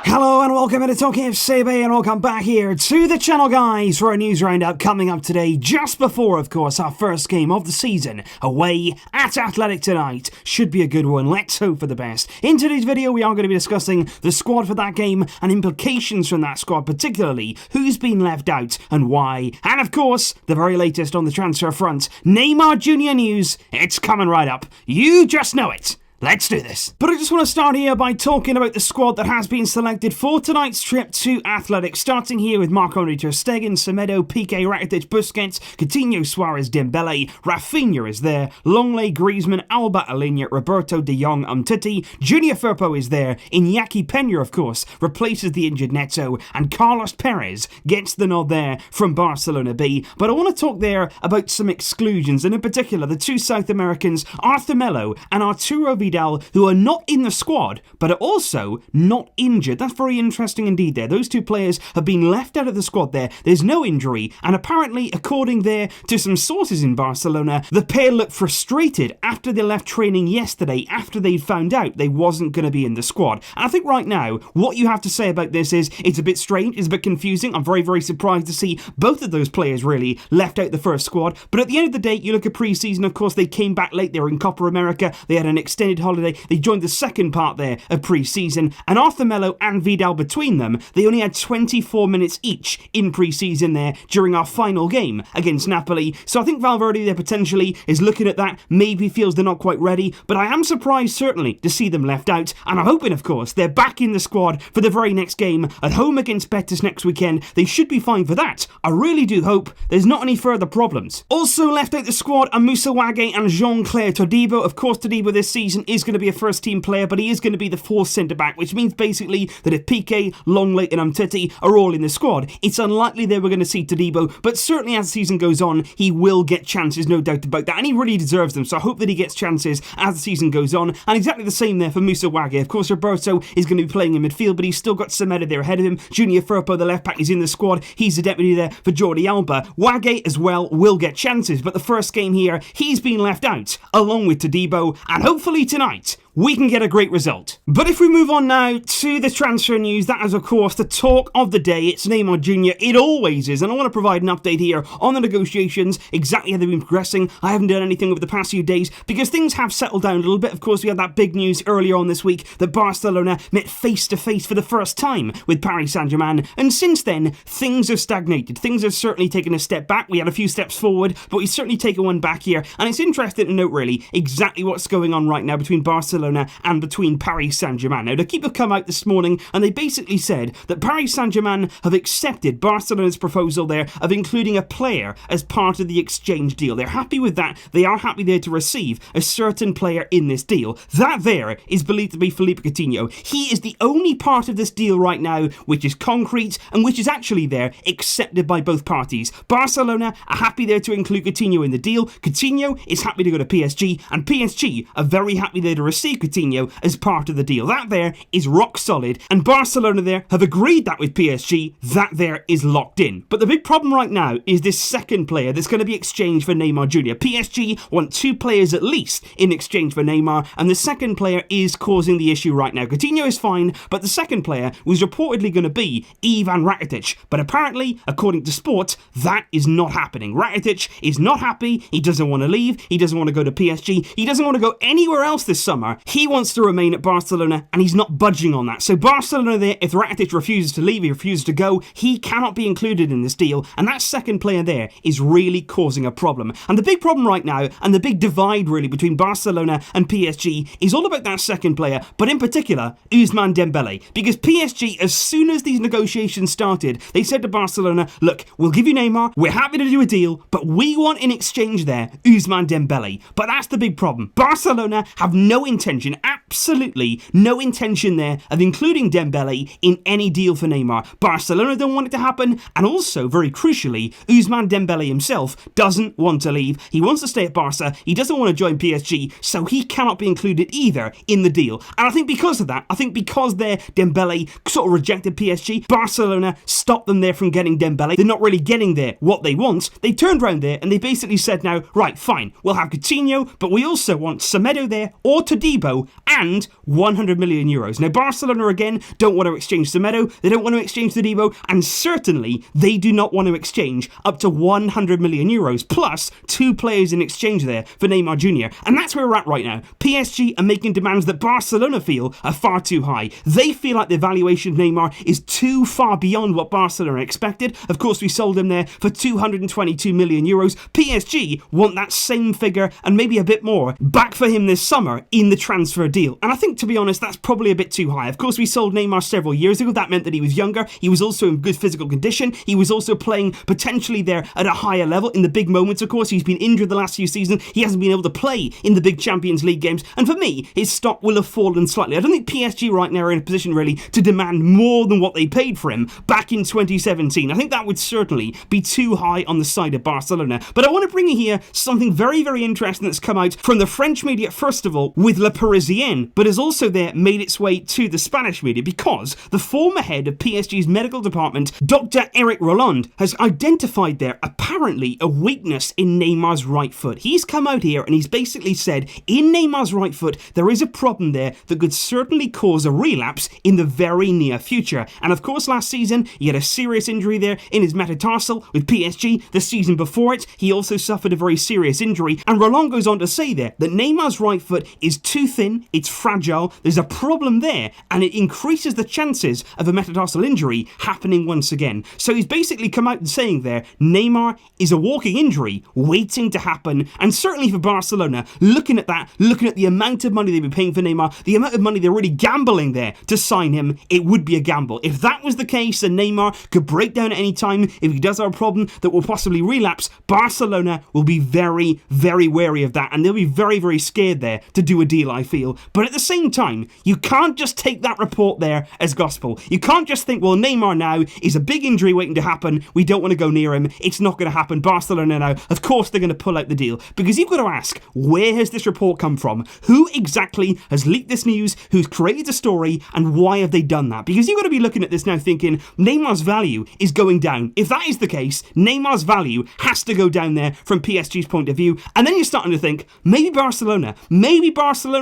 Hello and welcome to TalkFCB and welcome back here to the channel, guys, for a news roundup coming up today just before, of course, our first game of the season away at Athletic tonight. Should be a good one. Let's hope for the best. In today's video, we are going to be discussing the squad for that game and implications from that squad, particularly who's been left out and why. And of course, the very latest on the transfer front, Neymar Jr. news. It's coming right up. You just know it. Let's do this. But I just want to start here by talking about the squad that has been selected for tonight's trip to Athletic. Starting here with Marc-Andre ter Stegen, Semedo, Piqué, Rakitic, Busquets, Coutinho, Suarez, Dembele, Rafinha is there, Longley, Griezmann, Alba, Aleñá, Roberto, De Jong, Umtiti, Junior Firpo is there, Iñaki Peña, of course, replaces the injured Neto, and Carlos Perez gets the nod there from Barcelona B. But I want to talk there about some exclusions, and in particular the two South Americans, Arthur Melo and Arturo Vidal, who are not in the squad, but are also not injured. That's very interesting indeed there. Those two players have been left out of the squad there. There's no injury, and apparently, according there to some sources in Barcelona, the pair looked frustrated after they left training yesterday, after they'd found out they wasn't going to be in the squad. And I think right now, what you have to say about this is, it's a bit strange, it's a bit confusing. I'm very, very surprised to see both of those players really left out the first squad. But at the end of the day, you look at pre-season, of course, they came back late. They were in Copa America. They had an extended holiday. They joined the second part there of pre-season, and Arthur Melo and Vidal between them, they only had 24 minutes each in pre-season there during our final game against Napoli. So I think Valverde there potentially is looking at that, maybe feels they're not quite ready, but I am surprised certainly to see them left out, and I'm hoping, of course, they're back in the squad for the very next game at home against Betis next weekend. They should be fine for that. I really do hope there's not any further problems. Also left out the squad are Moussa Wagué and Jean-Claire Todibo. Of course, Todibo this season is going to be a first team player, but he is going to be the fourth centre back, which means basically that if Piqué, Longley and Umtiti are all in the squad, it's unlikely that we're going to see Todibo, but certainly as the season goes on, he will get chances, no doubt about that, and he really deserves them, so I hope that he gets chances as the season goes on. And exactly the same there for Moussa Wagué. Of course, Roberto is going to be playing in midfield, but he's still got Semedo there ahead of him. Junior Firpo, the left back, is in the squad. He's the deputy there for Jordi Alba. Wagué as well will get chances, but the first game here, he's been left out, along with Todibo, and hopefully tonight, we can get a great result. But if we move on now to the transfer news, that is of course the talk of the day. It's Neymar Jr. It always is, and I want to provide an update here on the negotiations, exactly how they've been progressing. I haven't done anything over the past few days because things have settled down a little bit. Of course, we had that big news earlier on this week that Barcelona met face to face for the first time with Paris Saint-Germain, and since then, things have stagnated. Things have certainly taken a step back. We had a few steps forward, but we've certainly taken one back here, and it's interesting to note really exactly what's going on right now between Barcelona and between Paris Saint-Germain. Now, the keeper come out this morning and they basically said that Paris Saint-Germain have accepted Barcelona's proposal there of including a player as part of the exchange deal. They're happy with that. They are happy there to receive a certain player in this deal. That there is believed to be Philippe Coutinho. He is the only part of this deal right now which is concrete and which is actually there accepted by both parties. Barcelona are happy there to include Coutinho in the deal. Coutinho is happy to go to PSG, and PSG are very happy there to receive Coutinho as part of the deal. That there is rock solid, and Barcelona there have agreed that with PSG. That there is locked in. But the big problem right now is this second player that's going to be exchanged for Neymar Jr. PSG want two players at least in exchange for Neymar, and the second player is causing the issue right now. Coutinho is fine, but the second player was reportedly going to be Ivan Rakitic, but apparently, according to Sport, that is not happening. Rakitic is not happy. He doesn't want to leave. He doesn't want to go to PSG. He doesn't want to go anywhere else this summer. He wants to remain at Barcelona, and he's not budging on that. So Barcelona there, if Rakitic refuses to leave, he refuses to go, he cannot be included in this deal, and that second player there is really causing a problem. And the big problem right now, and the big divide really between Barcelona and PSG, is all about that second player, but in particular, Ousmane Dembele. Because PSG, as soon as these negotiations started, they said to Barcelona, look, we'll give you Neymar, we're happy to do a deal, but we want in exchange there Ousmane Dembele. But that's the big problem. Barcelona have no intention, absolutely no intention there of including Dembele in any deal for Neymar. Barcelona don't want it to happen, and also, very crucially, Ousmane Dembele himself doesn't want to leave. He wants to stay at Barca, he doesn't want to join PSG, so he cannot be included either in the deal. And I think because of that, because Dembele sort of rejected PSG, Barcelona stopped them there from getting Dembele. They're not really getting there what they want. They turned around there and they basically said now, right, fine, we'll have Coutinho, but we also want Semedo there or Todibo Debo, and 100 million euros. Now, Barcelona, again, don't want to exchange Semedo, they don't want to exchange the Debo, and certainly they do not want to exchange up to 100 million euros, plus 2 players in exchange there for Neymar Jr. And that's where we're at right now. PSG are making demands that Barcelona feel are far too high. They feel like the valuation of Neymar is too far beyond what Barcelona expected. Of course, we sold him there for 222 million euros. PSG want that same figure and maybe a bit more back for him this summer in the transfer deal. And I think, to be honest, that's probably a bit too high. Of course, we sold Neymar several years ago. That meant that he was younger. He was also in good physical condition. He was also playing potentially there at a higher level in the big moments. Of course, he's been injured the last few seasons. He hasn't been able to play in the big Champions League games. And for me, his stock will have fallen slightly. I don't think PSG right now are in a position really to demand more than what they paid for him back in 2017. I think that would certainly be too high on the side of Barcelona. But I want to bring you here something very, very interesting that's come out from the French media, first of all, with Le Parisien, but has also there made its way to the Spanish media, because the former head of PSG's medical department, Dr. Eric Roland, has identified there apparently a weakness in Neymar's right foot. He's come out here and he's basically said in Neymar's right foot there is a problem there that could certainly cause a relapse in the very near future. And of course, last season he had a serious injury there in his metatarsal with PSG. The season before it, he also suffered a very serious injury. And Roland goes on to say there that Neymar's right foot is too thin, it's fragile, there's a problem there, and it increases the chances of a metatarsal injury happening once again. So he's basically come out and saying there, Neymar is a walking injury waiting to happen. And certainly for Barcelona, looking at that, looking at the amount of money they've been paying for Neymar, the amount of money they're really gambling there to sign him, it would be a gamble. If that was the case and Neymar could break down at any time, if he does have a problem that will possibly relapse, Barcelona will be very, very wary of that, and they'll be very, very scared there to do a deal, I feel. But at the same time, you can't just take that report there as gospel. You can't just think, well, Neymar now is a big injury waiting to happen, we don't want to go near him, it's not going to happen. Barcelona now, of course they're going to pull out the deal, because you've got to ask, where has this report come from? Who exactly has leaked this news? Who's created the story? And why have they done that? Because you've got to be looking at this now thinking Neymar's value is going down. If that is the case, Neymar's value has to go down there from PSG's point of view. And then you're starting to think, maybe Barcelona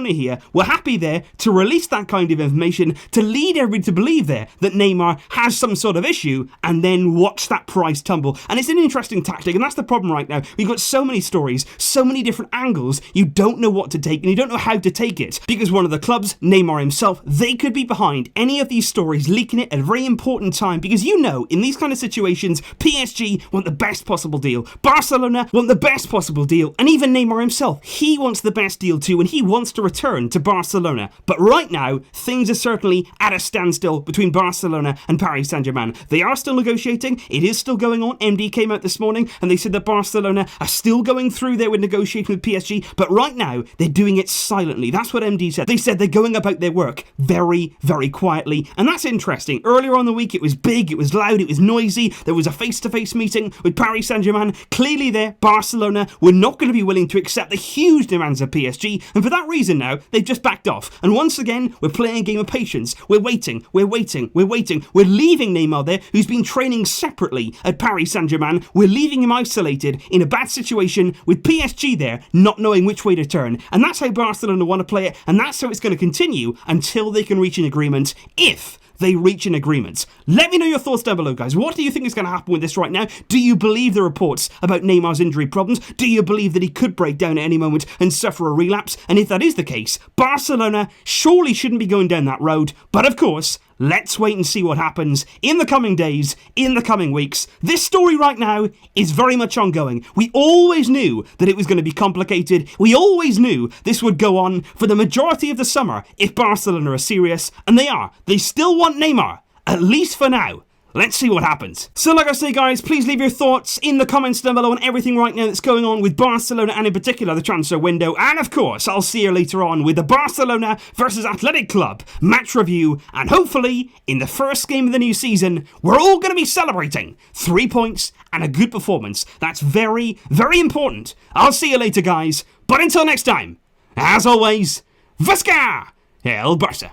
here were happy there to release that kind of information to lead everybody to believe there that Neymar has some sort of issue, and then watch that price tumble. And it's an interesting tactic, and that's the problem right now. We've got so many stories, so many different angles, you don't know what to take, and you don't know how to take it. Because one of the clubs, Neymar himself, they could be behind any of these stories, leaking it at a very important time, because you know, in these kind of situations, PSG want the best possible deal. Barcelona want the best possible deal, and even Neymar himself, he wants the best deal too, and he wants to return to Barcelona. But right now, things are certainly at a standstill between Barcelona and Paris Saint-Germain. They are still negotiating, it is still going on. MD came out this morning and they said that Barcelona are still going through there with negotiating with PSG, but right now, they're doing it silently. That's what MD said. They said they're going about their work very, very quietly, and that's interesting. Earlier on the week, it was big, it was loud, it was noisy. There was a face-to-face meeting with Paris Saint-Germain. Clearly there, Barcelona were not going to be willing to accept the huge demands of PSG, and for that reason now, they've just backed off. And once again, we're playing a game of patience. We're waiting. We're leaving Neymar there, who's been training separately at Paris Saint-Germain. We're leaving him isolated in a bad situation with PSG there, not knowing which way to turn. And that's how Barcelona want to play it, and that's how it's going to continue until they can reach an agreement, if they reach an agreement. Let me know your thoughts down below, guys. What do you think is going to happen with this right now? Do you believe the reports about Neymar's injury problems? Do you believe that he could break down at any moment and suffer a relapse? And if that is the case, Barcelona surely shouldn't be going down that road. But of course, let's wait and see what happens in the coming days, in the coming weeks. This story right now is very much ongoing. We always knew that it was going to be complicated. We always knew this would go on for the majority of the summer if Barcelona are serious, and they are. They still want Neymar, at least for now. Let's see what happens. So like I say, guys, please leave your thoughts in the comments down below on everything right now that's going on with Barcelona, and in particular the transfer window. And of course, I'll see you later on with the Barcelona versus Athletic Club match review. And hopefully, in the first game of the new season, we're all going to be celebrating 3 points and a good performance. That's very, very important. I'll see you later, guys. But until next time, as always, Visca El Barça.